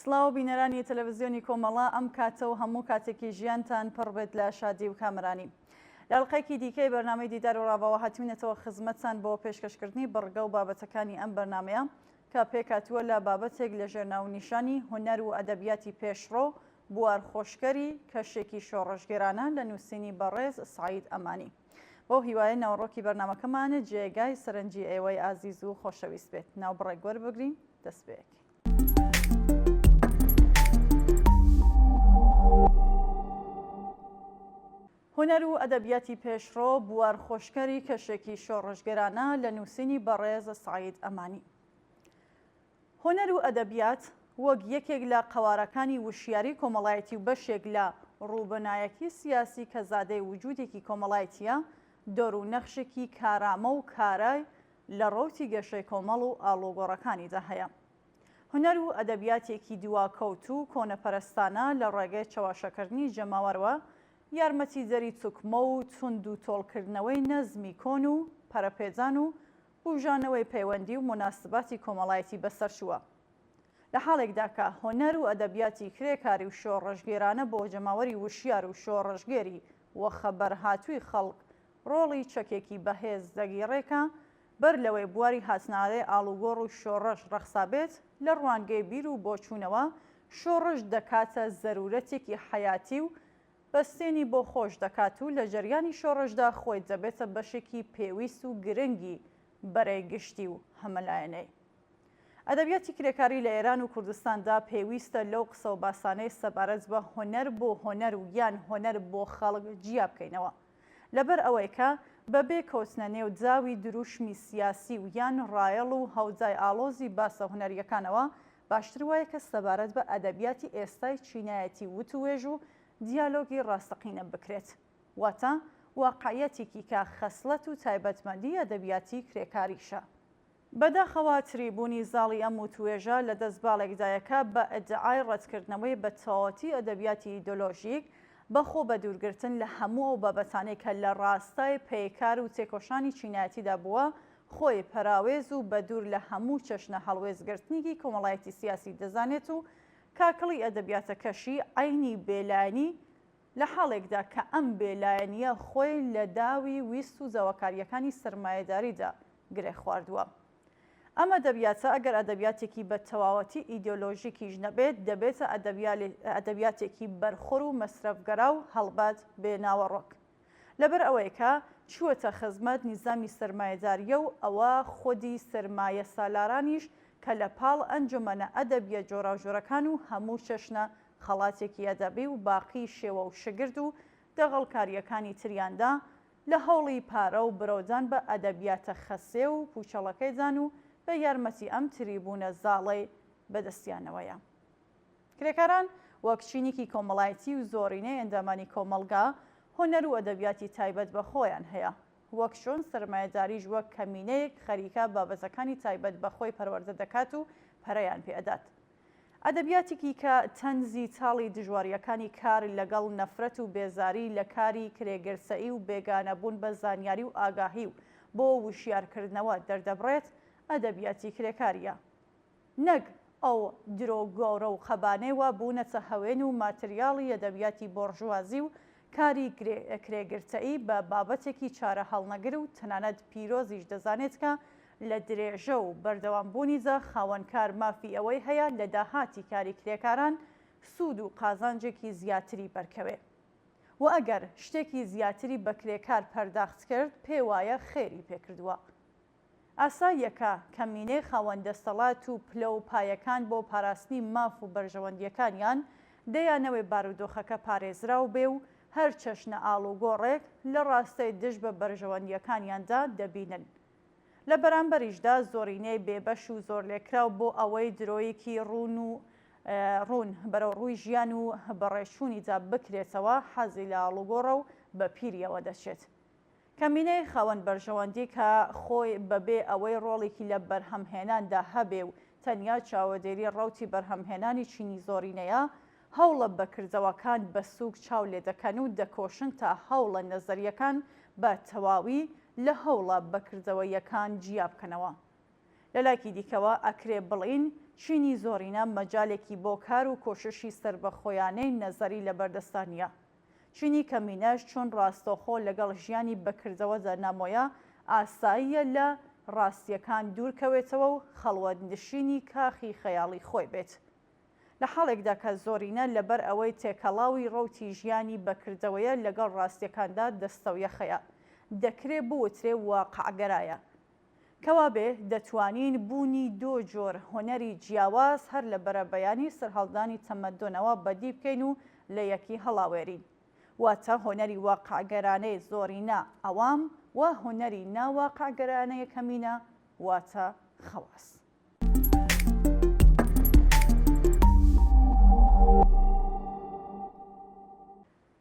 سڵاو بینەرانی تەلەڤیزیۆنی کۆمەڵا ئەم کاتە و هەموو کاتێکی ژیانتان پڕ بێت لە شادی و کامرانی. لە ئەڵقەیەکی دیکەی بەرنامەی دیدار و ڕاوەوە هاتوونەتەوە خزمەتتان بۆ پێشکەشکردنی بەڕگە و بابەتەکانی ئەم بەرنامەیە کە پێکاتووە لە بابەتێک لە ژێرناونیشانی هونەر و ئەدەبیاتی پێشڕۆ بوار خۆشکەری کەشێکی شۆڕژگێرانە لە نووسینی بەڕێز سعید ئەمانی. بۆ هیوایە ناوەڕۆکی بەرنامەکەمانە جێگای سەرنجی ئێوەی ئازیز و خۆشەویست بێت. ناو بڕێک وەربگرین دەستپێک. هونەر و ئەدەبیاتی پێشڕۆ بوار خۆشکەری کەشێکی شۆڕژگێرانە لە نووسینی بەڕێز سعید ئەمانی. هونەر و ئەدەبیات وەک یەکێک لە قەوارەکانی وشیاری کۆمەڵایەتی و بەشێک لە ڕووبەنایەکی سیاسی کە زادەی وجودێکی کۆمەڵایەتیە، دۆر و نەخشێکی کارامە و کارای لە ڕۆتی گەشەی کۆمەڵ و ئاڵوگۆڕەکانیدا هەیە. هونەر و ئەدەبیاتێکی دواکەوت و کۆنەپەرستانە لە ڕێگەی چاواشەکردنی جەماوەرەوە، یارمەتی دەری چوکمە و تونند و تۆڵکردنەوەی نەزمی کۆن و پەرەپێجان و بژانەوەی پەیوەندی و موناسباتی کۆمەڵایەتی بەسەرچووە. لە حاڵێکدا کە هونەر و ئەدەبیاتی کرێکاری و شۆڕژگێرانە بۆ جەماوەری وشیار و شۆڕژگێری وە خەبەرهاتووی خەڵک ڕۆڵی چەکێکی بەهێز دەگیڕێکە، بەر لەوەی بواری هاتنارەی ئاڵوگۆڕ و شۆڕش ڕەخسابێت لە ڕوانگەی بیر و بۆچوونەوە، شۆڕش دەکاتە زەرورەتێکی حەیاتی و بەستێنی بۆ خۆش دەکات و لە جەریانی شۆڕشدا خۆی دەبێتە بەشێکی پێویست و گرنگی بەرەی گشتی و هەمەلایەنەی. ئەدەبیاتی کرێکاری لە ئێران و کوردستاندا پێویستە لەو قسە و باسانەی سەبارەت بە هونەر بۆ هونەر و یان هونەر بۆ خەڵک جیا بکەینەوە، لەبەر ئەوەی کە بەبێ کەوتنە نێو جاوی دروشمی سیاسی و یان ڕایەڵ و هەوجای ئاڵۆزی باسە هونەریەکانەوە، باشتر وایە کە سەبارەت بە ئەدەبیاتی ئێستای چینایەتی وتوێژ و دیالۆگی ڕاستەقینە بکرێت، واتە واقعەتێکی کە خەسڵەت و تایبەتمەندی ئەدەبیاتی کرێکاریشە. بەداخەوە تریبوونی زاڵی ئەم وتوێژە لە دەستباڵێکدایەکە بە ئەدعای ڕەتکردنەوەی بە تەواوەتی ئەدەبیاتی ئیدۆلۆژیک بەخۆ بەدوورگرتن لە هەموو ئەو بابەتانەی کە لە ڕاستای پەیکار و تێکۆشانی چینایەتیدا بووە، خۆی پەراوێز و بەدوور لە هەموو چەشنە هەڵوێزگرتنیکی کۆمەڵایەتی سیاسی دەزانێت و کاکڵی ئەدەبیاتەکەشی عینی بێلایەنی، لە حاڵێکدا کە ئەم بێلایەنیە خۆی لە داوی ویست و زەوەکاریەکانی سەرمایەداریدا گرێ خواردووە. ئەم ئەدەبیاتە ئەگەر ئەدەبیاتێکی بە تەواوەتی ئیدۆلۆژیکیش نەبێت، دەبێتە ئەدەبیاتێکی بەرخۆر و مەسرەفگەرا و هەڵبات بێ ناوەڕۆک، لەبەر ئەوەی کە چووەتە خزمەت نیزامی سەرمایەداریە و ئەوە خودی سەرمایە سالارانیش کە لە پاڵ ئەنجومەنە ئەدەبیە جۆراوژۆرەکان و هەموو چەشنە خەڵاتێکی ئەدەبی و باقی شێوە و شگرد و دەغەڵکاریەکانی تریاندا لە هەوڵی پارە و برۆدان بە ئەدەبیاتە خەسێ و پوچەڵەکەیدان و بە یارمەتی ئەم تریبوونە زاڵەی بەدەستیانەوەیە. کرێکاران وەک چینیکی کۆمەڵایەتی و زۆرینەی ئەندامانی کۆمەلگا هونەر و ئەدەبیاتی تایبەت بە خۆیان هەیە، وەک چۆن سەرمایەداریش وەک کەمینەیەک خەریکە بابەتەکانی تایبەت بە خۆی پەروەردە دەکات و پەرەیان پێدات. ئەدەبیاتێکی کە تەنزی تاڵی دژواریەکانی کار لەگەڵ نەفرەت و بێزاری لە کاری کرێگرسەئی و بێگانەبوون بە زانیاری و ئاگاهی و بۆ وشیارکردنەوە دەردەبڕێت، ئەدەبیاتی کرێکاریە، نەک ئەو درۆ گۆڕە و خەبانەی بوونەتە هەوێن و ماتریاڵی ئەدەبیاتی بۆرژوازی و کاری کرێگرتەئی بە بابەتێکی چارە هەڵنەگر و تەنانەت پیرۆزیش دەزانێت کە لە درێژە و بەردەوامبوونیدا خاوەنکار مافی ئەوەی هەیە لە داهاتی کاری کرێکاران سوود و قازانجێکی زیاتری بەرکەوێ، و ئەگەر شتێکی زیاتری بە کرێکار پەرداخت کرد، پێ وایە خێری پێکردووە. ئاساییەکە کەمینەی خاوەندەسەڵات و پلە و پایەکان بۆ پاراستنی ماف و بەرژەوەندیەکانیان دەیانەوەی بارودۆخەکە پارێزراو بێ و هەر چەشنە ئاڵوگۆڕێک لە ڕاستەی دژ بە بەرژەوەندیەکانیاندا دەبینن. لە بەرامبەریشدا زۆرینەی بێبەش و زۆر لێکراو بۆ ئەوەی درۆیەکی ڕوون بەرەو ڕووی ژیان و بەڕێچوونیدا بکرێتەوە، حەزی لە ئاڵوگۆڕە و بە پیریەوە دەچێت. کەمینەی خاوەن بەرژەوەندی کە خۆی بەبێ ئەوەی ڕۆڵێکی لە بەرهەمهێناندا هەبێ و تەنیا چاوەدێری ڕەوتی بەرهەمهێنانی چینی زۆرینەیە، هەوڵە بەکردەوەکان بە سووک چاو لێ دەکەن و دەکۆشن تا هەوڵە نەزەریەکان بە تەواوی لە هەوڵە بەکردەوەیەکان جیا بکەنەوە. لەلایەکی دیکەوە ئەکرێ بڵین چینی زۆرینە مەجالێکی بۆ کار و کۆششی سربەخۆیانەی نەزەری لە بەردەستانیە. چینی کەمینەش چۆن ڕاستەوخۆ لەگەڵ ژیانی بەکردەوەدا نامۆیە ئاساییە لە ڕاستیەکان دوورکەوێتەوە و خەڵوەت نشینی کاخی خەیاڵی خۆی بێت. لە حاڵێکدا کە زۆرینە لەبەر ئەوەی تێکەڵاوی ڕەوتی ژیانی بەکردەوەیە لەگەڵ ڕاستیەکاندا دەستەویەخەیە، دەکرێت بوترێ واقعگەرایە. کەوابێ دەتوانین بوونی دۆ جۆر هۆنەری جیاواز هەر لە بەرەبەیانی سەرهەڵدانی تەمەدۆنەوە بەدی بکەین و لە یەکی هەڵاوێرین. واتە هۆنەری واقعگەرانەی زۆرینە ئەوام و هۆنەری ناواقعگەرانەیە کەمینە واتە خەواس.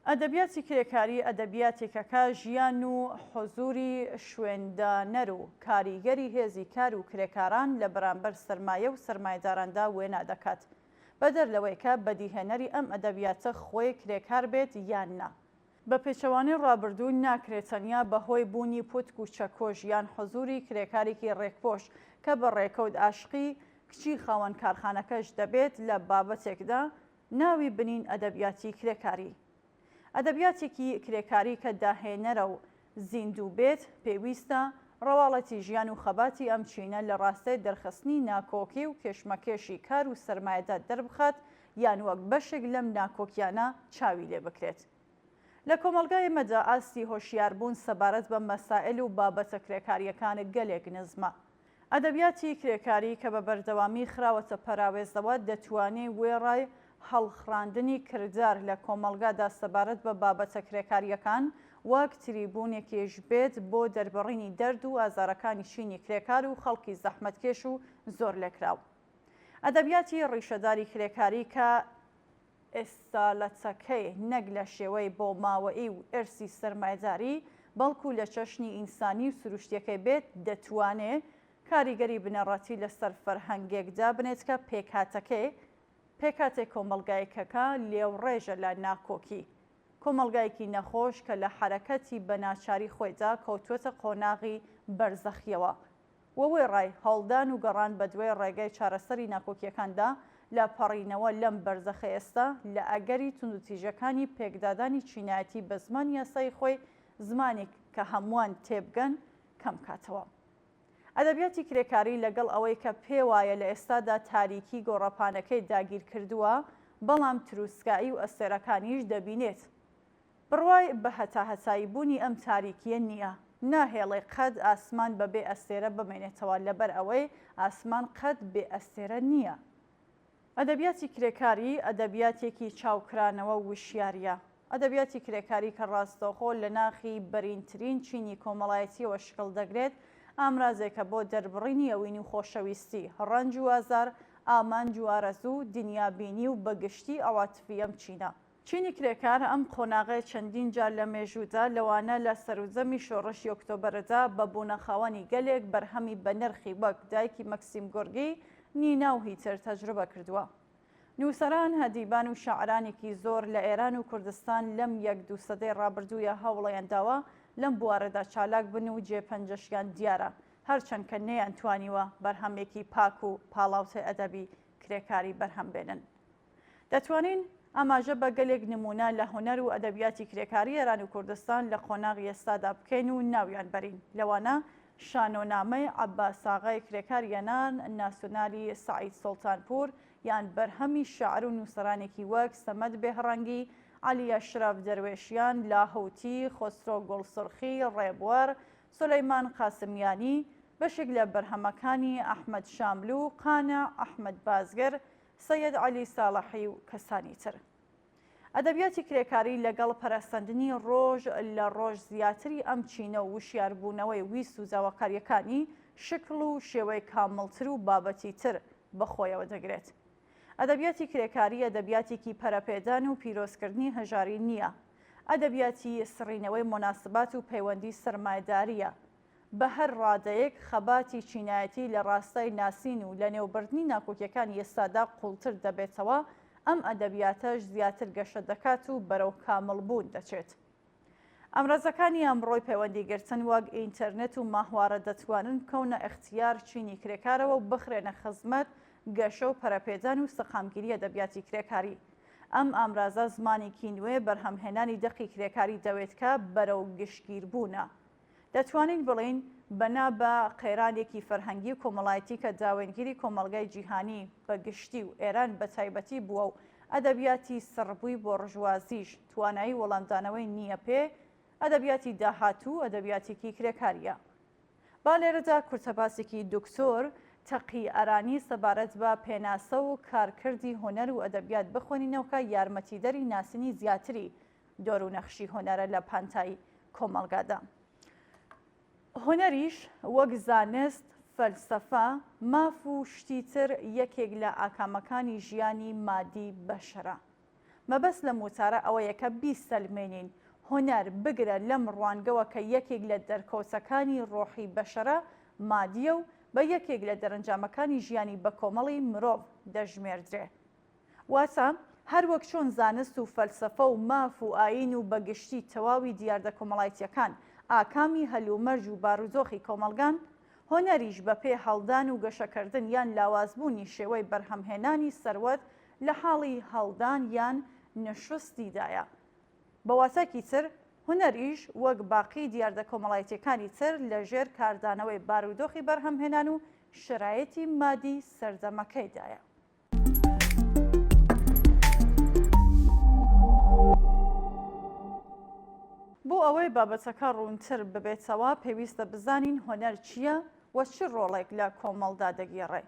ئەدەبیاتی کرێکاری ئەدەبیاتێکەکە ژیان و حوزوری شوێندانەر و کاریگەری هێزی کار و کرێکاران لە بەرامبەر سەرمایە و سەرمایەداراندا وێنا دەکات، بەدەر لەوەی کە بەدیهێنەری ئەم ئەدەبیاتە خۆی کرێکار بێت یان نا. بە پێچەوانەی ڕابردوو ناکرێت تەنیا بەهۆی بوونی پوتک و چەکۆش یان حوزوری کرێکارێکی ڕێکپۆش کە بە ڕێکەوت عاشقی کچی خاوەن کارخانەکەش دەبێت لە بابەتێکدا ناوی بنین ئەدەبیاتی کرێکاری. ئەدەبیاتێکی کرێکاری کە داهێنەرە و زیندوو بێت پێویستە ڕەواڵەتی ژیان و خەباتی ئەم چینە لە ڕاستەی دەرخستنی ناکۆکی و کێشمەکێشی کار و سەرمایەدار دەربخات یان وەک بەشێک لەم ناکۆکیانە چاوی لێ بکرێت. لە کۆمەلگای مەدا ئاستی هۆشیاربوون سەبارەت بە مەسائل و بابەتە کرێکاریەکانە گەلێک نزمە. ئەدەبیاتی کرێکاری کە بە بەردەوامی خراوەتە پەراوێزەوە دەتوانێت وێڕای هەڵخراندنی کردار لە کۆمەلگادا سەبارەت بە بابەتە کرێکاریەکان وەک تریبوونێکیش بێت بۆ دەربڕینی دەرد و ئازارەکانی چینی کرێکار و خەڵکی زەحمەتکێش و زۆر لێکراو. ئەدەبیاتی ڕیشەداری کرێکاری کە ئێستالەتەکەی نەک لە شێوەی بۆ ماوەئی و ئەرسی سەرمایەداری بەڵکو لە چەشنی ئینسانی و سروشتیەکەی بێت دەتوانێت کاریگەری بنەڕەتی لەسەر فەرهەنگێکدا بنێت کە پێکاتێک کۆمەلگایەکەکە لێوڕێژە لە ناکۆکی، کۆمەلگایەکی نەخۆش کە لە حرەکەتی بەناچاری خۆیدا کەوتووەتە قۆناغی بەرزەخیەوە وەوەی ڕای هەڵدان و گەڕان بە دوای ڕێگای چارەسەری ناکۆکیەکاندا لە پەڕینەوە لەم بەرزەخە ئێستا لە ئەگەری توندوتیژەکانی پێکدادانی چینایەتی بە زمانی یاسای خۆی زمانێک کە هەمووان تێبگەن کەم کاتەوە. ئەدەبیاتی کرێکاری لەگەڵ ئەوەی کە پێ وایە لە ئێستادا تاریکی گۆڕەپانەکەی داگیر کردووە بەڵام تروسکایی و ئەستێرەکانیش دەبینێت. بڕوای بە هەتاهەتایی بوونی ئەم تاریکیە نییە، ناهێڵێ قەت ئاسمان بەبێ ئەستێرە بمێنێتەوە لەبەر ئەوەی ئاسمان قەت بێ ئەستێرە نییە. ئەدەبیاتی کرێکاری ئەدەبیاتێکی چاوکرانەوە وشیاریە. ئەدەبیاتی کرێکاری کە ڕاستەوخۆ لە ناخی بەرینترین چینی کۆمەڵایەتیەوە شکڵ دەگرێت ئامرازێکە بۆ دەربڕینی ئەوین و خۆشەویستی، ڕەنج و ئازار، ئامانج و ئارەزوو، دنیابینی و بەگشتی ئەواتفی ئەم چینە. چینی کرێکار ئەم قۆناغی چەندین جار لە مێژوودا لەوانە لە سەرزەمی شۆڕشی ئۆکتۆبەردا بە بوونەخاوەنی گەلێک بەرهەمی بە نرخی وەک دایکی مەکسیم گۆرگی، نینا و هیتر تەجروبە کردووە. نووسەران، هەدیبان و شاعرانێکی زۆر لە ئێران و کوردستان لەم یەک دوو سەدەی ڕابردوویە هەوڵەیان داوە لەم بوارەدا چالاک بن و جێپەنجەشیان دیارە، هەرچەند کە نەیانتوانیوە بەرهەمێکی پاک و پاڵاوتەی ئەدەبی کرێکاری بەرهەم بێنن. دەتوانین ئاماژە بە گەلێک نمونە لە هونەر و ئەدەبیاتی کرێکاری ئێران و کوردستان لە قۆناغی ئێستادا بکەین و ناویان بەرین. لەوانە شانۆنامەی عەباساغای کرێکاریەنان ناسیۆنالی سەعید سوڵتانپور یان بەرهەمی شاعر و نووسەرانێکی وەک سەمەد بێهڕەنگی، عەلی ئەشرەف دەروێشیان، لاهوتی، خۆسرۆ گوڵسرخی، ڕێبوەر، سولەیمان قاسمیانی، بەشێک لە بەرهەمەکانی ئەحمەد شاملو، قانع ئەحمەد بازگەر، سەیەد عەلی ساڵحی و کەسانی تر. ئەدەبیاتی کرێکاری لەگەڵ پەرەسەندنی ڕۆژ لە ڕۆژ زیاتری ئەم چینە و وشیاربوونەوەی ویست و زاواکاریەکانی شکل و شێوەی کامڵتر و بابەتی تر بەخۆیەوە دەگرێت. ئەدەبیاتی کرێکاری ئەدەبیاتێکی پەرەپێدان و پیرۆزکردنی هەژاری نییە. ئەدەبیاتی سڕینەوەی مۆناسبات و پەیوەندی سەرمایەداریە. بە هەر ڕادەیەک خەباتی چینایەتی لە ڕاستای ناسین و لە نێوبردنی ناکۆکیەکانی ئێستادا قوڵتر دەبێتەوە، ئەم ئەدەبیاتەش زیاتر گەشە دەکات و بەرەو کامڵبوون دەچێت. ئەمڕۆزەکانی ئەمڕۆی پەیوەندیگرتن وەک ئینتەرنێت و ماهوارە دەتوانن بکەونە اختیار چینی کرێکارەوە و بخرێنە خزمەت گەشە و پەرەپێدان و سەخامگیری ئەدەبیاتی کرێکاری. ئەم ئامرازە زمانێکی نوێ بەرهەمهێنانی دەقی کرێکاری دەوێتکە بەرەو گشتگیربوونە. دەتوانین بڵین بەنا بە قێرانێکی فەرهەنگی و کۆمەڵایەتی کە داوێنگیری کۆمەلگای جیهانی بە گشتی و ئێران بە تایبەتی بووە و ئەدەبیاتی سڕبووی بۆ ڕژوازیش توانایی وەڵامدانەوەی نییە پێ، ئەدەبیاتی داهاتوو ئەدەبیاتێکی کرێکاریە. با لێرەدا کورتەباسێکی دکتۆر تەقی ئەرانی سەبارەت بە پێناسە و کارکردی هۆنەر و ئەدەبیات بخۆنینەوە یارمەتیدەری ناسینی زیاتری دۆر و نەخشی هۆنەرە لە پانتای کۆمەلگادا. هۆنەریش وەک زانست، فەلسەفە، ماف و شتی تر یەکێک لە ئاکامەکانی ژیانی مادی بەشەرە. مەبەست لە موتارە ئەوەیە کە بیسەلمێنین هۆنەر بگرە لەم ڕوانگەوە کە یەکێک لە دەرکەوتەکانی ڕۆحی بەشەرە مادیە و بە یەکێک لە دەرەنجامەکانی ژیانی بە کۆمەڵی مرۆڤ دەژمێردرێ. واتە هەر وەک چۆن زانست و فەلسەفە و ماف و ئاین و بەگشتی تەواوی دیاردە کۆمەڵایەتیەکان ئاکامی هەلومەرج و بارودۆخی کۆمەلگان، هۆنەریش بە پێ هەڵدان و گەشەکردن یان لاوازبوونی شێوەی بەرهەمهێنانی سەروەت لە حاڵی هەڵدان یان نشستیدایە. بەواتەکی تر هۆنەریش وەک باقی دیاردە کۆمەڵایەتیەکانی تر لەژێر کاردانەوەی بارودۆخی بەرهەمهێنان و شرایەتی مادی سەردەمەکەیدایە. بۆ ئەوەی بابەتەکە ڕوونتر ببێتەوە پێویستە بزانین هۆنەر چییە و چ ڕۆڵێک لە کۆمەڵدا دەگێڕێ.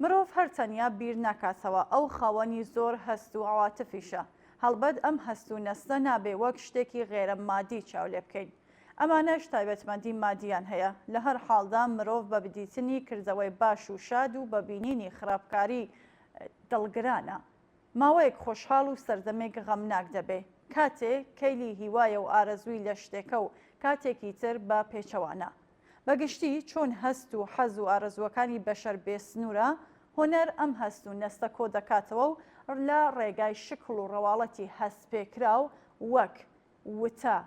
مرۆڤ هەر تەنیا بیر ناکاتەوە ئەو خاوەنی زۆر هەست و عەواتفیشە. هەڵبەت ئەم هەست و نەستە نابێ وەک شتێکی غێرە مادی چاو لێ بکەین. ئەمانەش تایبەتمەندی مادیان هەیە. لە هەر حاڵدا مرۆڤ بە بدیتنی کردەوەی باش و شاد و بە بینینی خراپکاری دڵگرانە. ماوەیەک خۆشحاڵ و سەردەمێک غەمناک دەبێ. کاتێک کەیلی هیوایە و ئارەزووی لە شتێکە و کاتێکی تر بە پێچەوانە. بەگشتی چۆن هەست و حەز و ئارەزوەکانی بەشەر بێسنوورە، هۆنەر ئەم هەست و نەستە کۆ دەکاتەوە و لە ڕێگای شکل و ڕەواڵەتی هەست پێکراو وەک وتە،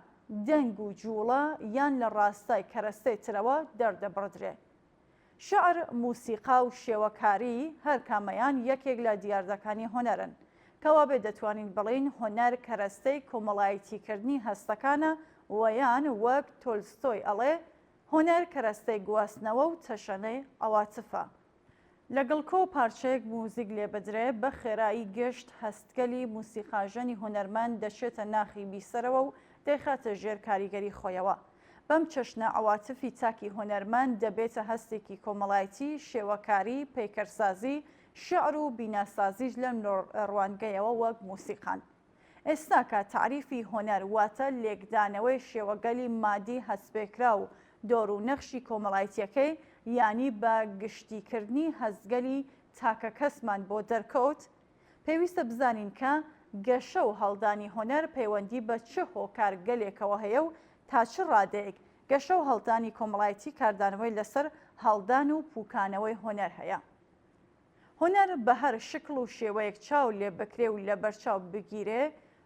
دەنگ و جوڵە یان لە ڕاستای کەرەستەی ترەوە دەردەبڕدرێ. شەعر، موسیقا و شێوەکاری هەر کامەیان یەکێک لە دیاردەکانی هۆنەرن. کەوا بێ دەتوانین بڵین هۆنەر کەرەستەی کۆمەڵایەتیکردنی هەستەکانە وەیان وەک تۆلستۆی ئەڵێ هۆنەر کەرەستەی گواستنەوە و تەشەنەی عەواتفە. لەگەڵ کۆ پارچەیەک موزیک لێ بدرێ بە خێرایی گشت هەستگەلی موسیقاژەنی هۆنەرمەند دەچێتە ناخی بیسەرەوە و دەیخاتە ژێر کاریگەری خۆیەوە. بەم چەشنە عەواتفی تاکی هۆنەرمەند دەبێتە هەستێکی کۆمەڵایەتی، شێوەکاری، پەیکەرسازی، شێعر و بیناسازیش لەم ڕوانگەیەوە وەک موسیقان. ئێستا کە تعریفی هۆنەر واتە لێکدانەوەی شێوەگەلی مادی هەستپێکرا و دۆر و نەخشی کۆمەڵایەتیەکەی یانی بە گشتیکردنی هەستگەلی تاکە کەسمان بۆ دەرکەوت، پێویستە بزانین کە گەشە و هەڵدانی هۆنەر پەیوەندی بە چه هۆکارگەلێکەوە هەیە و تا چ ڕادەیەک گەشە و هەڵدانی کۆمەڵایەتی کاردانەوەی لەسەر هەڵدان و پوکانەوەی هۆنەر هەیە. هۆنەر بە هەر شکل و شێوەیەک چاو لێ بکرێ و لە بەرچاو بگیرێ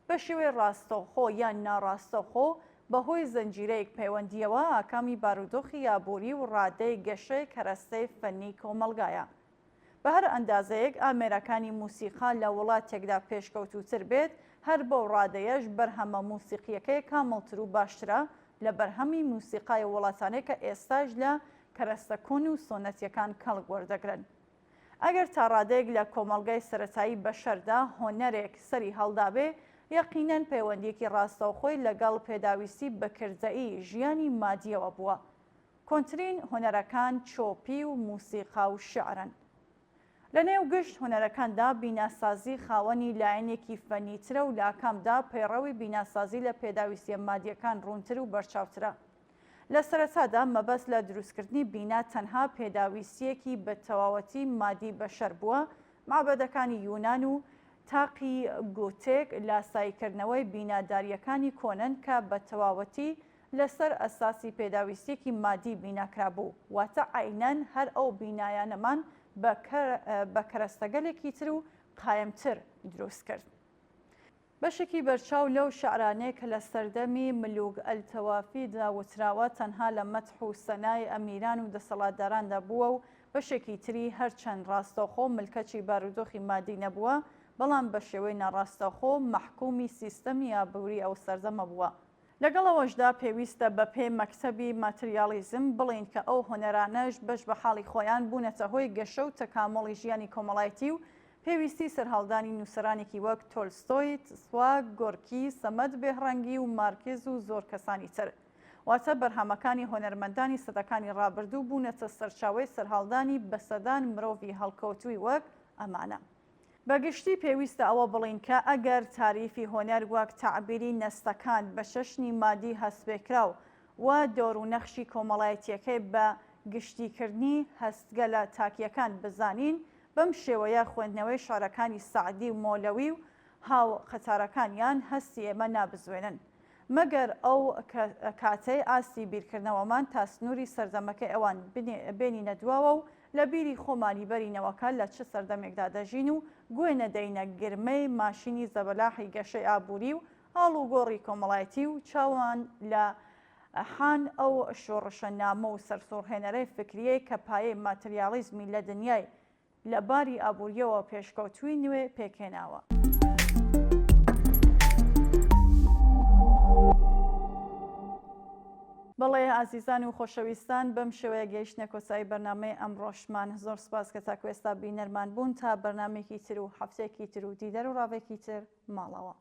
بە شێوەی ڕاستەوخۆ یان ناڕاستەوخۆ بەهۆی زەنجیرەیەک پەیوەندیەوە ئاکامی بارودۆخی یابووری و ڕادەی گەشەی کەرەستەی فەنی کۆمەلگایە. بە هەر ئەندازەیەک ئامێرەکانی موسیقا لە وڵاتێکدا پێشکەوتووتر بێت، هەر بەو ڕادەیەش بەرهەمە موسیقیەکەی کامەڵتر و باشترە لە بەرهەمی موسیقای وڵاتانەی کە ئێستاش لە کەرەستە کۆن و سۆنەتیەکان کەڵک وەردەگرن. ئەگەر تا ڕادەیەک لە کۆمەلگای سەرەتایی بەشەردا هۆنەرێک سەری هەڵدابێ، یەقینەن پەیوەندیەکی ڕاستەوخۆی لەگەڵ پێداویستی بەکردەیی ژیانی مادیەوە بووە. کۆنترین هۆنەرەکان چۆپی و موسیقا و شێعرن. لە نێو گشت هۆنەرەکاندا بیناسازی خاوەنی لایەنێکی فەنیترە و لاکامدا پەیڕەوی بیناسازی لە پێداویستیە مادیەکان ڕوونتر و بەرچاوترە. لە سەرەتادا مەبەست لە دروستکردنی بینا تەنها پێداویستیەکی بە تەواوەتی مادی بەشەر بووە. معبەدەکانی یونان و تاقی گۆتێک لاساییکردنەوەی بیناداریەکانی کۆنن کە بە تەواوەتی لەسەر ئەساسی پێداویستێکی مادی بیناکرا بوو، واتە عینەن هەر ئەو بینایانەمان بە کەرەستەگەلێکی تر و قایمتر دروست کرد. بەشێکی بەرچاو لەو شعرانەیە کە لە سەردەمی ملوک ئەلتەوافیدا وتراوە تەنها لە مەدح و سەنای ئەمیران و دەسەڵاتداراندا بووە و بەشێکی تری هەرچەند ڕاستەوخۆ ملکەچی بارودۆخی مادی نەبووە، بەڵام بە شێوەی ناڕاستەوخۆ مەحکومی سیستەمی ئابووری ئەو سەردەمە بووە. لەگەڵەوەشدا پێویستە بە پێی مەکتەبی ماتریالیزم بڵین کە ئەو هۆنەرانەش بەش بە حاڵی خۆیان بوونەتە هۆی گەشە و تەکامەڵی ژیانی کۆمەڵایەتی و پێویستی سەرهەڵدانی نووسەرانێکی وەک تۆلستۆی، سواک، گۆرکی، سەمەد بێهڕەنگی و مارکێز و زۆر کەسانی تر. واتە بەرهەمەکانی هۆنەرمەندانی سەدەکانی ڕابردوو بوونەتە سەرچاوەی سەرهەڵدانی بەسەدان مرۆڤی هەڵکەوتووی وەک ئەمانە. بەگشتی پێویستە ئەوە بڵین کە ئەگەر تاریفی هۆنەر وەک تەعبیری نەستەکان بە چەشنی مادی هەستپێکراو و دۆر و نەخشی کۆمەڵایەتیەکەی بە گشتیکردنی هەستگە لە تاکیەکان بزانین، بەم شێوەیە خوێندنەوەی شارەکانی سەعدی و مۆلەوی و هاو قەتارەکانیان هەستی ئێمە نابزوێنن، مەگەر ئەو کاتەی ئاستی بیرکردنەوەمان تا سنووری سەردەمەکەی ئەوان بێنینە دواوە و لە بیری خۆمانی بەرینەوەکە لە چ سەردەمێکدا دەژین و گوێ نەدەینە گرمەی ماشینی زەبەلاحی گەشەی ئابووری و هاڵ و گۆڕی کۆمەڵایەتی و چاوان لە حان ئەو شۆڕشە نامە و سەرسوڕهێنەرەی فکریەی کە پایەی ماتریالیزمی لە دنیای لە باری ئابووریەوە پێشکەوتووی نوێ پێکهێناوە. بەڵێ ئازیزان و خۆشەویستان، بەم شێوەیە گەیشتنە کۆتایی بەرنامەی ئەمڕۆشمان. زۆر سوپاس کە تاکو ئێستا بینەرمان بوون. تا بەرنامێکی تر و هەفتەیەکی تر و دیدەر و ڕاوێکی تر ماڵەوە.